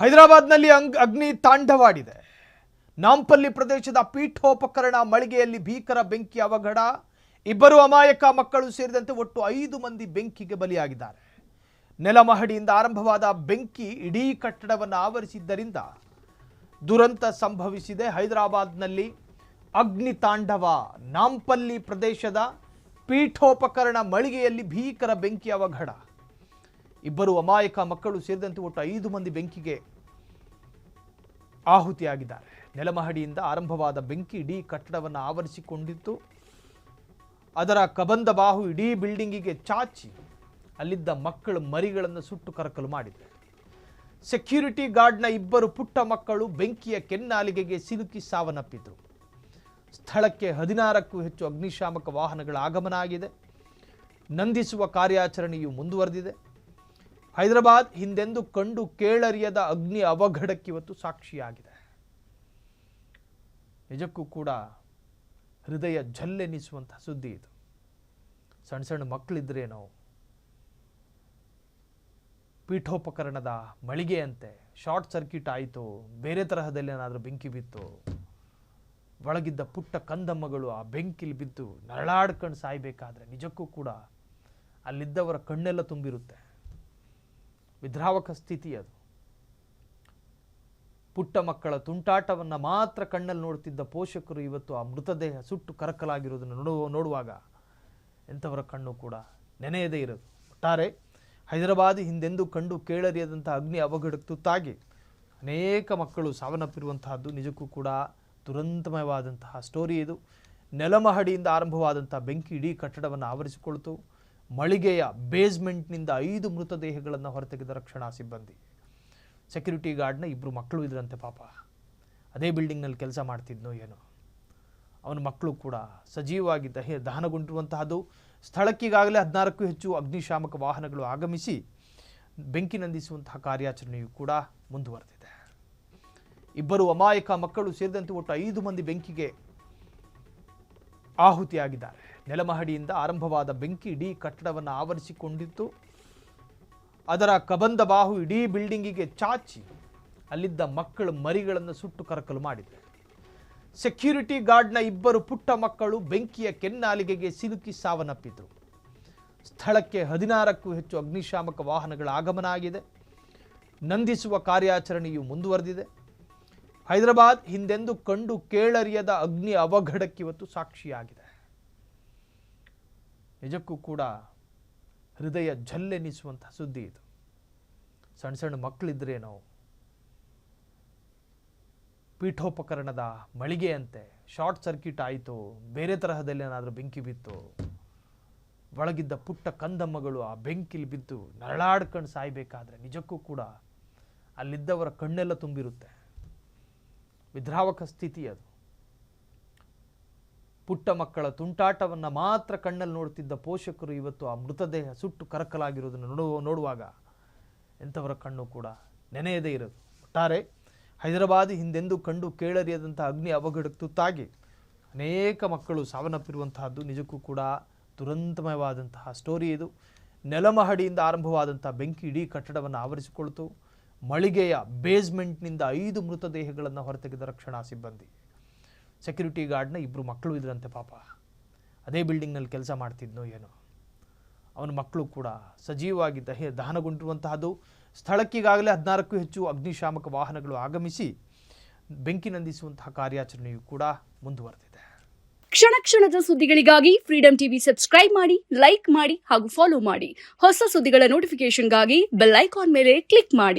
ಹೈದರಾಬಾದ್ನಲ್ಲಿ ಅಗ್ನಿ ತಾಂಡವಾಡಿದೆ. ನಾಂಪಲ್ಲಿ ಪ್ರದೇಶದ ಪೀಠೋಪಕರಣ ಮಳಿಗೆಯಲ್ಲಿ ಭೀಕರ ಬೆಂಕಿ ಅವಘಡ. ಇಬ್ಬರು ಅಮಾಯಕ ಮಕ್ಕಳು ಸೇರಿದಂತೆ ಒಟ್ಟು 5 ಮಂದಿ ಬೆಂಕಿಗೆ ಬಲಿಯಾಗಿದ್ದಾರೆ. ನೆಲಮಹಡಿಯಿಂದ ಆರಂಭವಾದ ಬೆಂಕಿ ಇಡೀ ಕಟ್ಟಡವನ್ನು ಆವರಿಸಿದ್ದರಿಂದ ದುರಂತ ಸಂಭವಿಸಿದೆ. ಹೈದರಾಬಾದ್ನಲ್ಲಿ ಅಗ್ನಿ ತಾಂಡವ. ನಾಂಪಲ್ಲಿ ಪ್ರದೇಶದ ಪೀಠೋಪಕರಣ ಮಳಿಗೆಯಲ್ಲಿ ಭೀಕರ ಬೆಂಕಿ ಅವಘಡ. ಇಬ್ಬರು ಅಮಾಯಕ ಮಕ್ಕಳು ಸೇರಿದಂತೆ ಒಟ್ಟು 5 ಮಂದಿ ಬೆಂಕಿಗೆ ಆಹುತಿಯಾಗಿದ್ದಾರೆ. ನೆಲಮಹಡಿಯಿಂದ ಆರಂಭವಾದ ಬೆಂಕಿ ಇಡೀ ಕಟ್ಟಡವನ್ನು ಆವರಿಸಿಕೊಂಡಿತ್ತು. ಅದರ ಕಬಂದ ಬಾಹು ಇಡೀ ಬಿಲ್ಡಿಂಗಿಗೆ ಚಾಚಿ ಅಲ್ಲಿದ್ದ ಮಕ್ಕಳ ಮರಿಗಳನ್ನು ಸುಟ್ಟು ಕರಕಲು ಮಾಡಿದೆ. ಸೆಕ್ಯೂರಿಟಿ ಗಾರ್ಡ್ನ ಇಬ್ಬರು ಪುಟ್ಟ ಮಕ್ಕಳು ಬೆಂಕಿಯ ಕೆನ್ನಾಲಿಗೆಗೆ ಸಿಲುಕಿ ಸಾವನ್ನಪ್ಪಿದ್ರು. ಸ್ಥಳಕ್ಕೆ 16ಕ್ಕೂ ಹೆಚ್ಚು ಅಗ್ನಿಶಾಮಕ ವಾಹನಗಳ ಆಗಮನ ಆಗಿದೆ. ನಂದಿಸುವ ಕಾರ್ಯಾಚರಣೆಯು ಮುಂದುವರೆದಿದೆ. ಹೈದರಾಬಾದ್ ಹಿಂದೆಂದೂ ಕಂಡು ಕೇಳರಿಯದ ಅಗ್ನಿ ಅವಘಡಕ್ಕೆ ಇವತ್ತು ಸಾಕ್ಷಿಯಾಗಿದೆ. ನಿಜಕ್ಕೂ ಕೂಡ ಹೃದಯ ಜಲ್ಲೆನಿಸುವಂತಹ ಸುದ್ದಿ ಇದು. ಸಣ್ಣ ಸಣ್ಣ ಮಕ್ಕಳಿದ್ರೇನೋ, ಪೀಠೋಪಕರಣದ ಮಳಿಗೆಯಂತೆ ಶಾರ್ಟ್ ಸರ್ಕ್ಯೂಟ್ ಆಯಿತು, ಬೇರೆ ತರಹದಲ್ಲಿ ಏನಾದರೂ ಬೆಂಕಿ ಬಿತ್ತು, ಒಳಗಿದ್ದ ಪುಟ್ಟ ಕಂದಮ್ಮಗಳು ಆ ಬೆಂಕಿಲಿ ಬಿದ್ದು ನರಳಾಡ್ಕೊಂಡು ಸಾಯಬೇಕಾದ್ರೆ ನಿಜಕ್ಕೂ ಕೂಡ ಅಲ್ಲಿದ್ದವರ ಕಣ್ಣೆಲ್ಲ ತುಂಬಿರುತ್ತೆ. ವಿದ್ರಾವಕ ಸ್ಥಿತಿ ಅದು. ಪುಟ್ಟ ಮಕ್ಕಳ ತುಂಟಾಟವನ್ನು ಮಾತ್ರ ಕಣ್ಣಲ್ಲಿ ನೋಡ್ತಿದ್ದ ಪೋಷಕರು ಇವತ್ತು ಆ ಮೃತದೇಹ ಸುಟ್ಟು ಕರಕಲಾಗಿರೋದನ್ನು ನೋಡುವಾಗ ಎಂಥವರ ಕಣ್ಣು ಕೂಡ ನೆನೆಯದೇ ಇರೋದು. ಒಟ್ಟಾರೆ ಹೈದರಾಬಾದ್ ಹಿಂದೆಂದೂ ಕಂಡು ಕೇಳರಿಯದಂಥ ಅಗ್ನಿ ಅವಘಡಕ್ಕೆ ತುತ್ತಾಗಿ ಅನೇಕ ಮಕ್ಕಳು ಸಾವನ್ನಪ್ಪಿರುವಂತಹದ್ದು ನಿಜಕ್ಕೂ ಕೂಡ ದುರಂತಮಯವಾದಂತಹ ಸ್ಟೋರಿ ಇದು. ನೆಲಮಹಡಿಯಿಂದ ಆರಂಭವಾದಂಥ ಬೆಂಕಿ ಇಡೀ ಕಟ್ಟಡವನ್ನು ಆವರಿಸಿಕೊಳ್ತು. ಮಳಿಗೆಯ ಬೇಸ್ಮೆಂಟ್ನಿಂದ 5 ಮೃತದೇಹಗಳನ್ನು ಹೊರತೆಗೆದ ರಕ್ಷಣಾ ಸಿಬ್ಬಂದಿ. ಸೆಕ್ಯೂರಿಟಿ ಗಾರ್ಡ್ನ ಇಬ್ಬರು ಮಕ್ಕಳು ಇದ್ರಂತೆ. ಪಾಪ ಅದೇ ಬಿಲ್ಡಿಂಗ್ನಲ್ಲಿ ಕೆಲಸ ಮಾಡ್ತಿದ್ನೋ ಏನೋ, ಅವನ ಮಕ್ಕಳು ಕೂಡ ಸಜೀವವಾಗಿ ದಹನಗೊಂಡಿರುವಂತಹದ್ದು. ಸ್ಥಳಕ್ಕೀಗಾಗಲೇ 16ಕ್ಕೂ ಹೆಚ್ಚು ಅಗ್ನಿಶಾಮಕ ವಾಹನಗಳು ಆಗಮಿಸಿ ಬೆಂಕಿ ನಂದಿಸುವಂತಹ ಕಾರ್ಯಾಚರಣೆಯು ಕೂಡ ಮುಂದುವರೆದಿದೆ. ಇಬ್ಬರು ಅಮಾಯಕ ಮಕ್ಕಳು ಸೇರಿದಂತೆ ಒಟ್ಟು 5 ಮಂದಿ ಬೆಂಕಿಗೆ ಆಹುತಿಯಾಗಿದ್ದಾರೆ. ನೆಲಮಹಡಿಯಿಂದ ಆರಂಭವಾದ ಬೆಂಕಿ ಇಡೀ ಕಟ್ಟಡವನ್ನು ಆವರಿಸಿಕೊಂಡಿತ್ತು. ಅದರ ಕಬಂದ ಬಾಹು ಇಡೀ ಬಿಲ್ಡಿಂಗಿಗೆ ಚಾಚಿ ಅಲ್ಲಿದ್ದ ಮಕ್ಕಳ ಮರಿಗಳನ್ನು ಸುಟ್ಟು ಕರಕಲು ಮಾಡಿದೆ. ಸೆಕ್ಯೂರಿಟಿ ಗಾರ್ಡ್ನ ಇಬ್ಬರು ಪುಟ್ಟ ಮಕ್ಕಳು ಬೆಂಕಿಯ ಕೆನ್ನಾಲಿಗೆಗೆ ಸಿಲುಕಿ ಸಾವನ್ನಪ್ಪಿದ್ರು. ಸ್ಥಳಕ್ಕೆ 16ಕ್ಕೂ ಹೆಚ್ಚು ಅಗ್ನಿಶಾಮಕ ವಾಹನಗಳ ಆಗಮನ ಆಗಿದೆ. ನಂದಿಸುವ ಕಾರ್ಯಾಚರಣೆಯು ಮುಂದುವರೆದಿದೆ. ಹೈದರಾಬಾದ್ ಹಿಂದೆಂದೂ ಕಂಡು ಕೇಳರಿಯದ ಅಗ್ನಿ ಅವಘಡಕ್ಕೆ ಇವತ್ತು ಸಾಕ್ಷಿಯಾಗಿದೆ. ನಿಜಕ್ಕೂ ಕೂಡ ಹೃದಯ ಜಲ್ಲೆನಿಸುವಂತಹ ಸುದ್ದಿ ಇದು. ಸಣ್ಣ ಸಣ್ಣ ಮಕ್ಕಳಿದ್ರೇನೋ, ಪೀಠೋಪಕರಣದ ಮಳಿಗೆಯಂತೆ ಶಾರ್ಟ್ ಸರ್ಕ್ಯೂಟ್ ಆಯಿತು, ಬೇರೆ ತರಹದಲ್ಲಿ ಏನಾದರೂ ಬೆಂಕಿ ಬಿತ್ತು, ಒಳಗಿದ್ದ ಪುಟ್ಟ ಕಂದಮ್ಮಗಳು ಆ ಬೆಂಕಿಲಿ ಬಿದ್ದು ನರಳಾಡ್ಕೊಂಡು ಸಾಯಬೇಕಾದ್ರೆ ನಿಜಕ್ಕೂ ಕೂಡ ಅಲ್ಲಿದ್ದವರ ಕಣ್ಣೆಲ್ಲ ತುಂಬಿರುತ್ತೆ. ವಿದ್ರಾವಕ ಸ್ಥಿತಿ ಅದು. ಪುಟ್ಟ ಮಕ್ಕಳ ತುಂಟಾಟವನ್ನು ಮಾತ್ರ ಕಣ್ಣಲ್ಲಿ ನೋಡ್ತಿದ್ದ ಪೋಷಕರು ಇವತ್ತು ಆ ಮೃತದೇಹ ಸುಟ್ಟು ಕರಕಲಾಗಿರೋದನ್ನು ನೋಡುವಾಗ ಎಂಥವರ ಕಣ್ಣು ಕೂಡ ನೆನೆಯದೇ ಇರೋದು. ಒಟ್ಟಾರೆ ಹೈದರಾಬಾದ್ ಹಿಂದೆಂದೂ ಕಂಡು ಕೇಳರಿಯದಂಥ ಅಗ್ನಿ ಅವಘಡಕ್ಕೆ ತುತ್ತಾಗಿ ಅನೇಕ ಮಕ್ಕಳು ಸಾವನ್ನಪ್ಪಿರುವಂತಹದ್ದು ನಿಜಕ್ಕೂ ಕೂಡ ದುರಂತಮಯವಾದಂತಹ ಸ್ಟೋರಿ ಇದು. ನೆಲಮಹಡಿಯಿಂದ ಆರಂಭವಾದಂಥ ಬೆಂಕಿ ಇಡೀ ಕಟ್ಟಡವನ್ನು ಆವರಿಸಿಕೊಳ್ತು. ಮಳಿಗೆಯ ಬೇಸ್ಮೆಂಟ್ನಿಂದ 5 ಮೃತದೇಹಗಳನ್ನು ಹೊರತೆಗೆದ ರಕ್ಷಣಾ ಸಿಬ್ಬಂದಿ. ಸೆಕ್ಯೂರಿಟಿ ಗಾರ್ಡ್ನ ಇಬ್ಬರು ಮಕ್ಕಳು ಇದ್ರಂತೆ. ಪಾಪ ಅದೇ ಬಿಲ್ಡಿಂಗ್ನಲ್ಲಿ ಕೆಲಸ ಮಾಡ್ತಿದ್ನೋ ಏನೋ, ಅವನ ಮಕ್ಕಳು ಕೂಡ ಸಜೀವವಾಗಿ ದಹನಗೊಂಡಿರುವಂತಹದ್ದು. ಸ್ಥಳಕ್ಕೀಗಾಗಲೇ 16ಕ್ಕೂ ಹೆಚ್ಚು ಅಗ್ನಿಶಾಮಕ ವಾಹನಗಳು ಆಗಮಿಸಿ ಬೆಂಕಿ ನಂದಿಸುವಂತಹ ಕಾರ್ಯಾಚರಣೆಯು ಕೂಡ ಮುಂದುವರೆದಿದೆ. ಕ್ಷಣ ಕ್ಷಣದ ಸುದ್ದಿಗಳಿಗಾಗಿ ಫ್ರೀಡಂ ಟಿವಿ ಸಬ್ಸ್ಕ್ರೈಬ್ ಮಾಡಿ, ಲೈಕ್ ಮಾಡಿ ಹಾಗೂ ಫಾಲೋ ಮಾಡಿ. ಹೊಸ ಸುದ್ದಿಗಳ ನೋಟಿಫಿಕೇಶನ್ಗಾಗಿ ಬೆಲ್ ಐಕಾನ್ ಮೇಲೆ ಕ್ಲಿಕ್ ಮಾಡಿ.